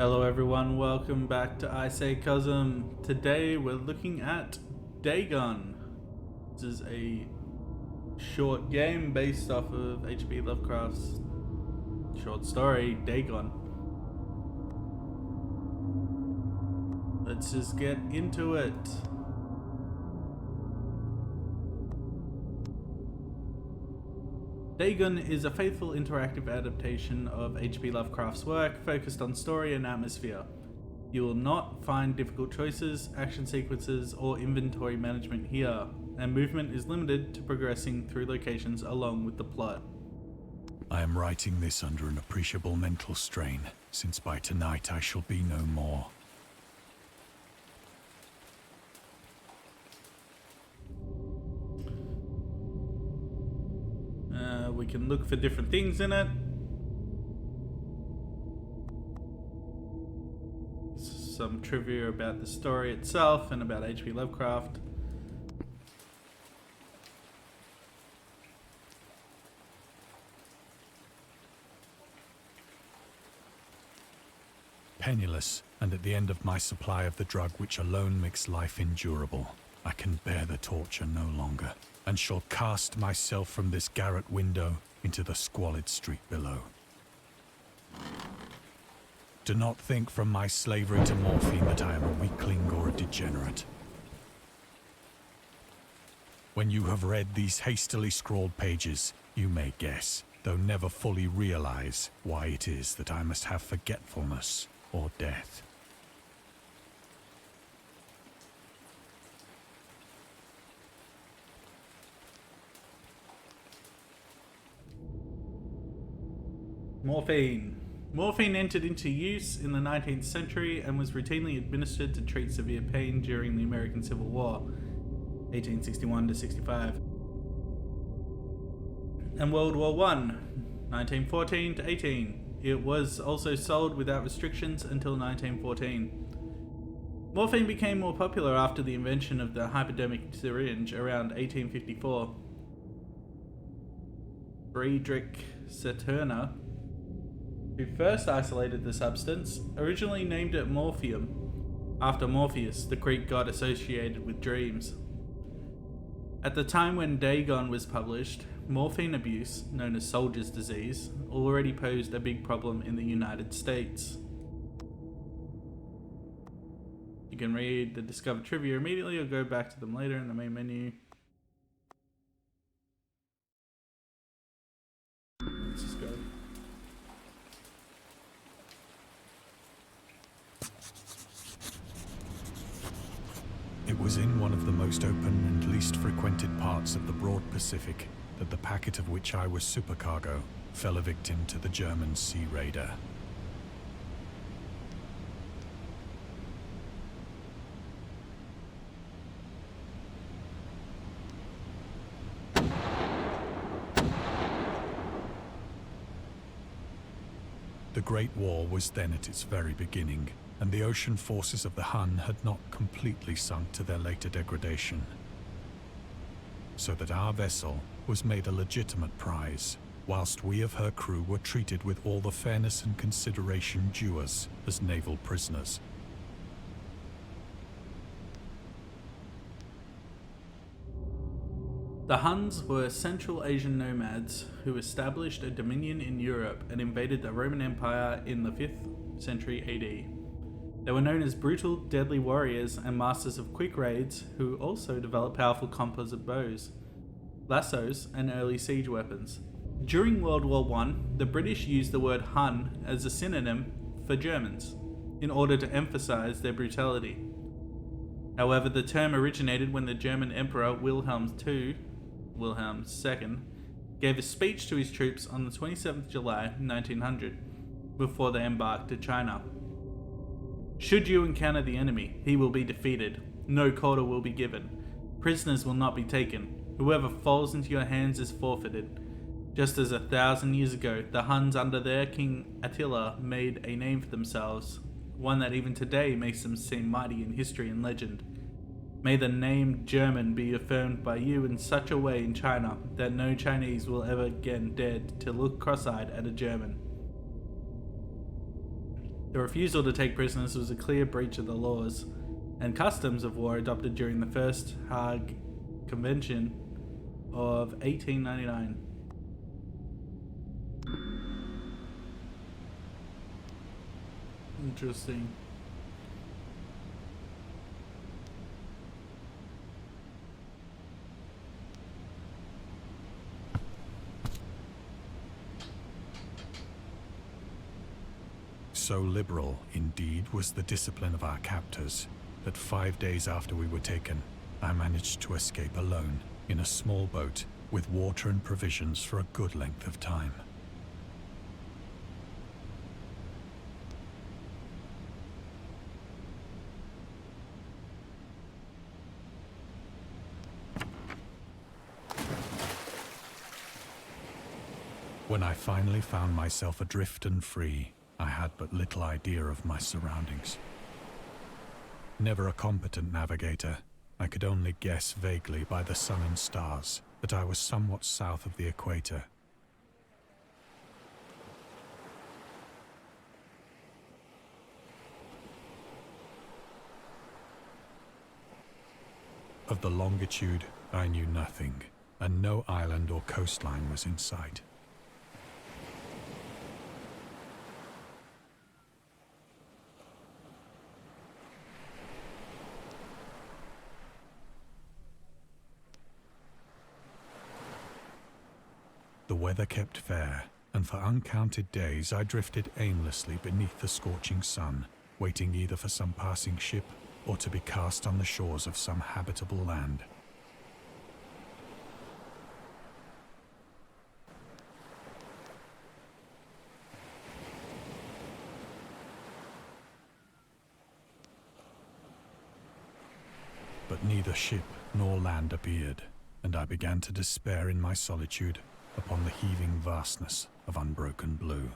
Hello everyone, welcome back to I Say Cosm. Today we're looking at Dagon. This is a short game based off of H.P. Lovecraft's short story, Dagon. Let's just get into it. Dagon is a faithful interactive adaptation of H.P. Lovecraft's work focused on story and atmosphere. You will not find difficult choices, action sequences, or inventory management here, and movement is limited to progressing through locations along with the plot. I am writing this under an appreciable mental strain, since by tonight I shall be no more. We can look for different things in it. Some trivia about the story itself and about H.P. Lovecraft. Penniless, and at the end of my supply of the drug which alone makes life endurable, I can bear the torture no longer, and shall cast myself from this garret window into the squalid street below. Do not think from my slavery to morphine that I am a weakling or a degenerate. When you have read these hastily scrawled pages, you may guess, though never fully realize, why it is that I must have forgetfulness or death. Morphine. Morphine entered into use in the 19th century and was routinely administered to treat severe pain during the American Civil War, 1861 to 65, and World War I, 1914 to 18. It was also sold without restrictions until 1914. Morphine became more popular after the invention of the hypodermic syringe around 1854. Friedrich Saturner, who first isolated the substance, originally named it morphium, after Morpheus, the Greek god associated with dreams. At the time when Dagon was published, morphine abuse, known as soldier's disease, already posed a big problem in the United States. You can read the Discover Trivia immediately or go back to them later in the main menu. Let's just go. It was in one of the most open and least frequented parts of the broad Pacific that the packet of which I was supercargo fell a victim to the German sea raider. The Great War was then at its very beginning, and the ocean forces of the Hun had not completely sunk to their later degradation, so that our vessel was made a legitimate prize, whilst we of her crew were treated with all the fairness and consideration due us as naval prisoners. The Huns were Central Asian nomads who established a dominion in Europe and invaded the Roman Empire in the 5th century AD. They were known as brutal, deadly warriors and masters of quick raids who also developed powerful composite bows, lassos, and early siege weapons. During World War I, the British used the word Hun as a synonym for Germans, in order to emphasize their brutality. However, the term originated when the German Emperor Wilhelm II gave a speech to his troops on the 27th July 1900, before they embarked to China. Should you encounter the enemy, he will be defeated. No quarter will be given. Prisoners will not be taken. Whoever falls into your hands is forfeited. Just as 1,000 years ago, the Huns under their king Attila made a name for themselves, one that even today makes them seem mighty in history and legend. May the name German be affirmed by you in such a way in China that no Chinese will ever again dare to look cross-eyed at a German. The refusal to take prisoners was a clear breach of the laws and customs of war adopted during the First Hague Convention of 1899. Interesting. So liberal, indeed, was the discipline of our captors, that 5 days after we were taken, I managed to escape alone, in a small boat, with water and provisions for a good length of time. When I finally found myself adrift and free, I had but little idea of my surroundings. Never a competent navigator, I could only guess vaguely by the sun and stars that I was somewhat south of the equator. Of the longitude, I knew nothing, and no island or coastline was in sight. The weather kept fair, and for uncounted days I drifted aimlessly beneath the scorching sun, waiting either for some passing ship or to be cast on the shores of some habitable land. But neither ship nor land appeared, and I began to despair in my solitude upon the heaving vastness of unbroken blue.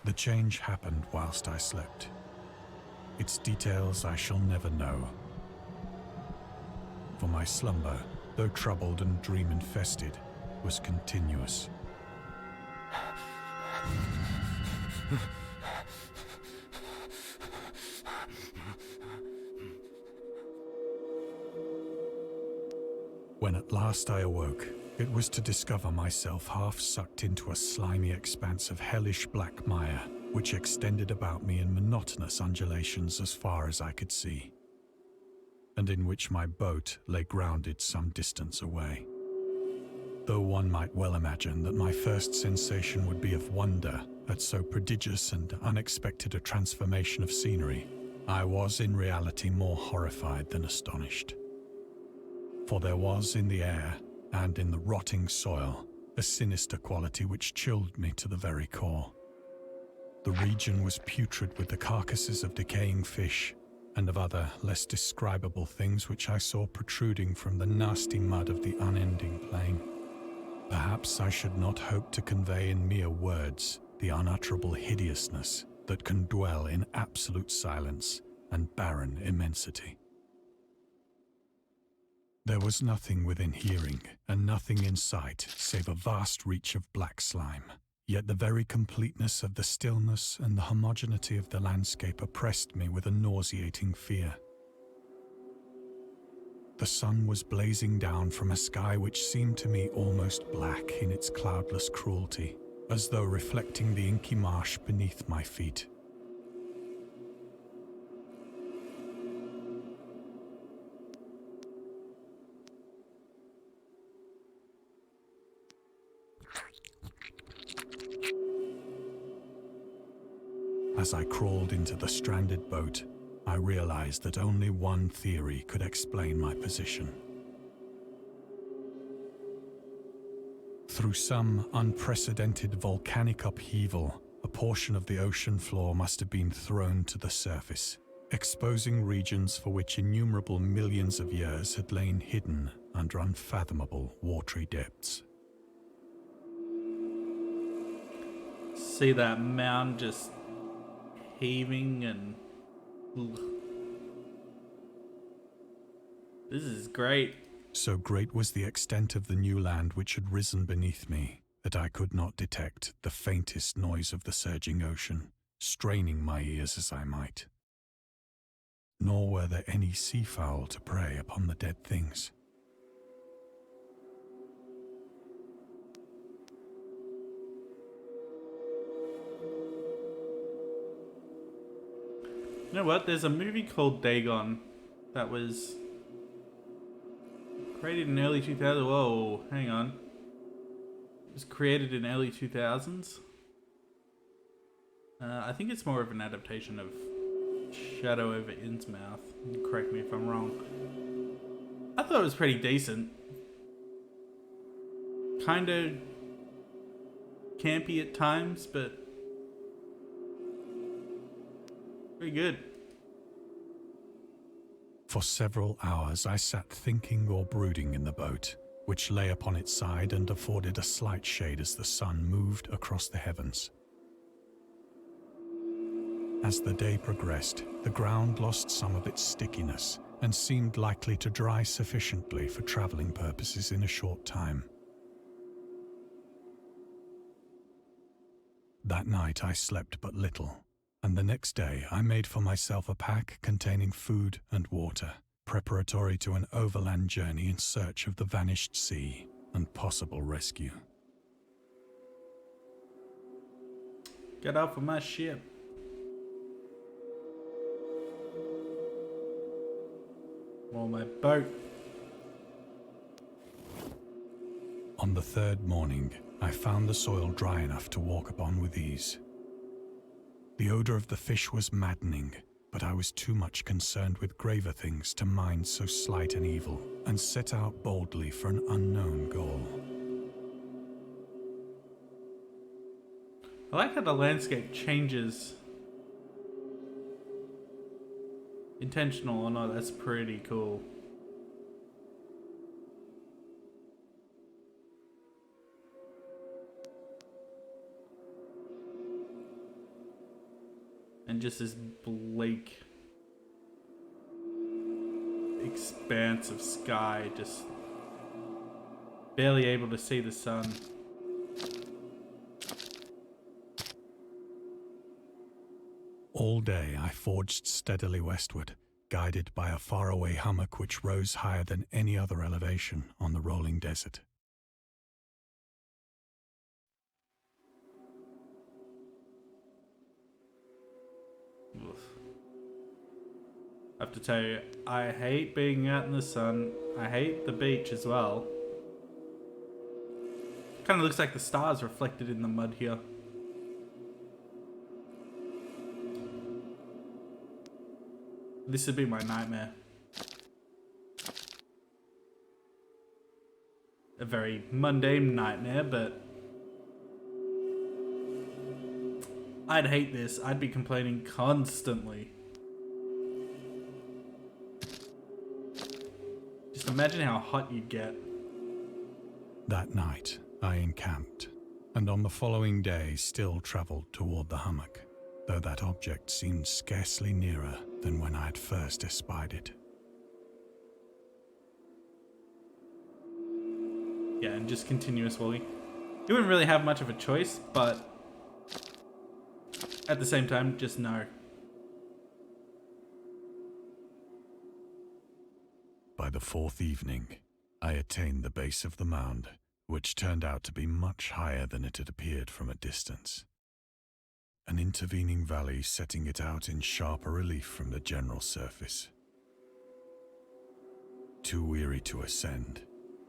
The change happened whilst I slept. Its details I shall never know. For my slumber, though troubled and dream-infested, was continuous. When at last I awoke, it was to discover myself half sucked into a slimy expanse of hellish black mire, which extended about me in monotonous undulations as far as I could see, and in which my boat lay grounded some distance away. Though one might well imagine that my first sensation would be of wonder at so prodigious and unexpected a transformation of scenery, I was in reality more horrified than astonished. For there was in the air, and in the rotting soil, a sinister quality which chilled me to the very core. The region was putrid with the carcasses of decaying fish, and of other, less describable things which I saw protruding from the nasty mud of the unending plain. Perhaps I should not hope to convey in mere words the unutterable hideousness that can dwell in absolute silence and barren immensity. There was nothing within hearing, and nothing in sight, save a vast reach of black slime. Yet the very completeness of the stillness and the homogeneity of the landscape oppressed me with a nauseating fear. The sun was blazing down from a sky which seemed to me almost black in its cloudless cruelty, as though reflecting the inky marsh beneath my feet. As I crawled into the stranded boat, I realized that only one theory could explain my position. Through some unprecedented volcanic upheaval, a portion of the ocean floor must have been thrown to the surface, exposing regions for which innumerable millions of years had lain hidden under unfathomable watery depths. See that mound just heaving and... Ugh. This is great. So great was the extent of the new land which had risen beneath me that I could not detect the faintest noise of the surging ocean, straining my ears as I might. Nor were there any seafowl to prey upon the dead things. You know what? There's a movie called Dagon that was created in early 2000s. Whoa, hang on. It was created in early 2000s. I think it's more of an adaptation of Shadow over Innsmouth. Correct me if I'm wrong. I thought it was pretty decent. Kind of campy at times, but pretty good. For several hours I sat thinking or brooding in the boat, which lay upon its side and afforded a slight shade as the sun moved across the heavens. As the day progressed, the ground lost some of its stickiness and seemed likely to dry sufficiently for traveling purposes in a short time. That night I slept but little, and the next day I made for myself a pack containing food and water, preparatory to an overland journey in search of the vanished sea and possible rescue. Get off of my ship. Or my boat. On the third morning, I found the soil dry enough to walk upon with ease. The odor of the fish was maddening, but I was too much concerned with graver things to mind so slight an evil, and set out boldly for an unknown goal. I like how the landscape changes. Intentional or not, that's pretty cool. And just this bleak expanse of sky, just barely able to see the sun. All day I forged steadily westward, guided by a faraway hummock which rose higher than any other elevation on the rolling desert. Oof. I have to tell you, I hate being out in the sun. I hate the beach as well. Kind of looks like the stars reflected in the mud here. This would be my nightmare. A very mundane nightmare, but I'd hate this. I'd be complaining constantly. Just imagine how hot you'd get. That night, I encamped, and on the following day still travelled toward the hummock, though that object seemed scarcely nearer than when I had first espied it. Yeah, and just continuous walking. You wouldn't really have much of a choice, but at the same time, just no. By the fourth evening, I attained the base of the mound, which turned out to be much higher than it had appeared from a distance. An intervening valley setting it out in sharper relief from the general surface. Too weary to ascend,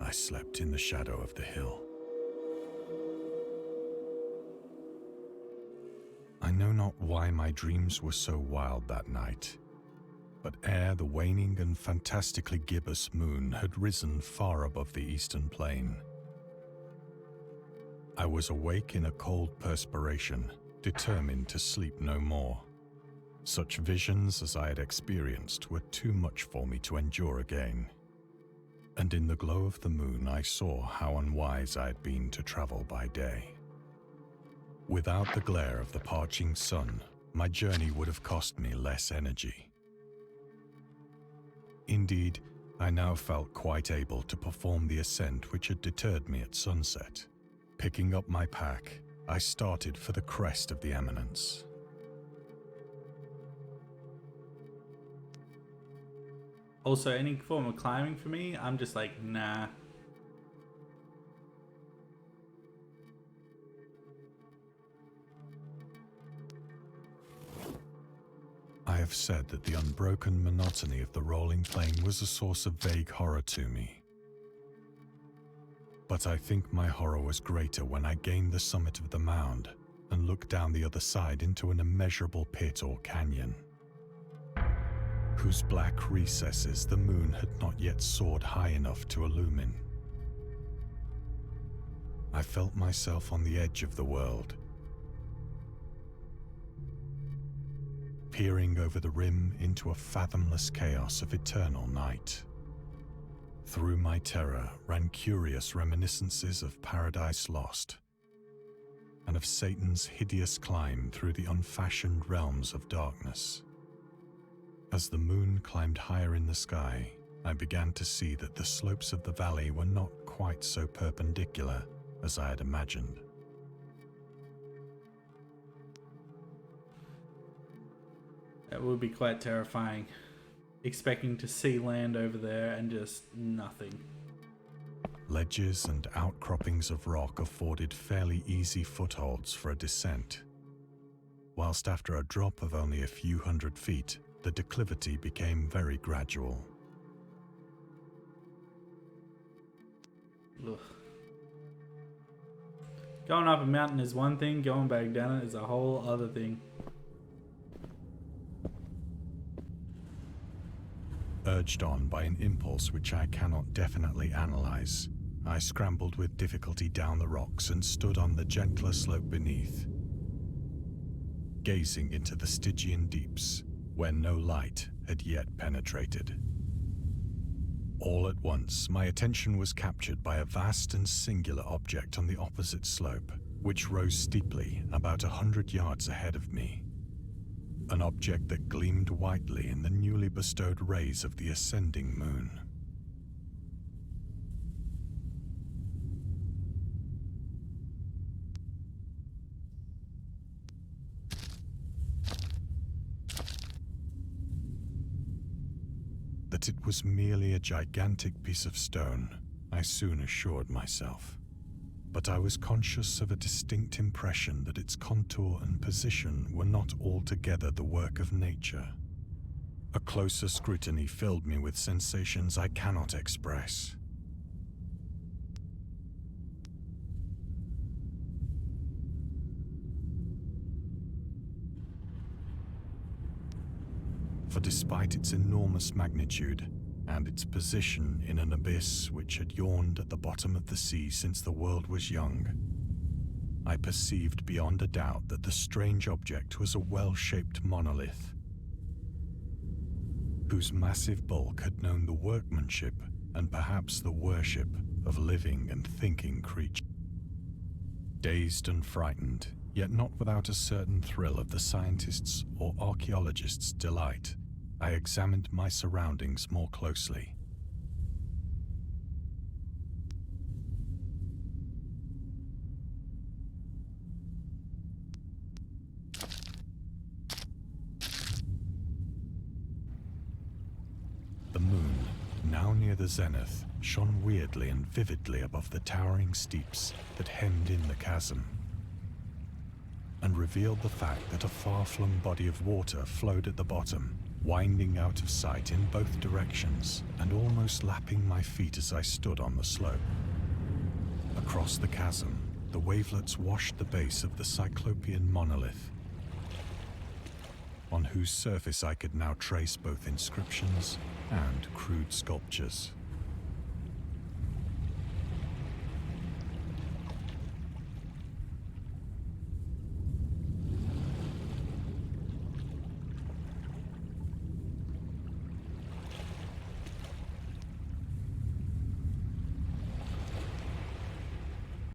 I slept in the shadow of the hill. I know not why my dreams were so wild that night, but ere the waning and fantastically gibbous moon had risen far above the eastern plain, I was awake in a cold perspiration, determined to sleep no more. Such visions as I had experienced were too much for me to endure again. And in the glow of the moon I saw how unwise I had been to travel by day. Without the glare of the parching sun, my journey would have cost me less energy. Indeed, I now felt quite able to perform the ascent which had deterred me at sunset. Picking up my pack, I started for the crest of the eminence. Also, any form of climbing for me, I'm just like, nah. I have said that the unbroken monotony of the rolling plain was a source of vague horror to me. But I think my horror was greater when I gained the summit of the mound and looked down the other side into an immeasurable pit or canyon, whose black recesses the moon had not yet soared high enough to illumine. I felt myself on the edge of the world, peering over the rim into a fathomless chaos of eternal night. Through my terror ran curious reminiscences of Paradise Lost, and of Satan's hideous climb through the unfashioned realms of darkness. As the moon climbed higher in the sky, I began to see that the slopes of the valley were not quite so perpendicular as I had imagined. That would be quite terrifying. Expecting to see land over there and just nothing. Ledges and outcroppings of rock afforded fairly easy footholds for a descent, whilst after a drop of only a few hundred feet, the declivity became very gradual. Ugh. Going up a mountain is one thing, going back down it is a whole other thing. Urged on by an impulse which I cannot definitely analyze, I scrambled with difficulty down the rocks and stood on the gentler slope beneath, gazing into the Stygian deeps, where no light had yet penetrated. All at once, my attention was captured by a vast and singular object on the opposite slope, which rose steeply about 100 yards ahead of me. An object that gleamed whitely in the newly bestowed rays of the ascending moon. That it was merely a gigantic piece of stone, I soon assured myself. But I was conscious of a distinct impression that its contour and position were not altogether the work of nature. A closer scrutiny filled me with sensations I cannot express. For despite its enormous magnitude, and its position in an abyss which had yawned at the bottom of the sea since the world was young, I perceived beyond a doubt that the strange object was a well-shaped monolith, whose massive bulk had known the workmanship and perhaps the worship of living and thinking creatures. Dazed and frightened, yet not without a certain thrill of the scientist's or archaeologist's delight, I examined my surroundings more closely. The moon, now near the zenith, shone weirdly and vividly above the towering steeps that hemmed in the chasm, and revealed the fact that a far-flung body of water flowed at the bottom, winding out of sight in both directions and almost lapping my feet as I stood on the slope. Across the chasm, the wavelets washed the base of the cyclopean monolith, on whose surface I could now trace both inscriptions and crude sculptures.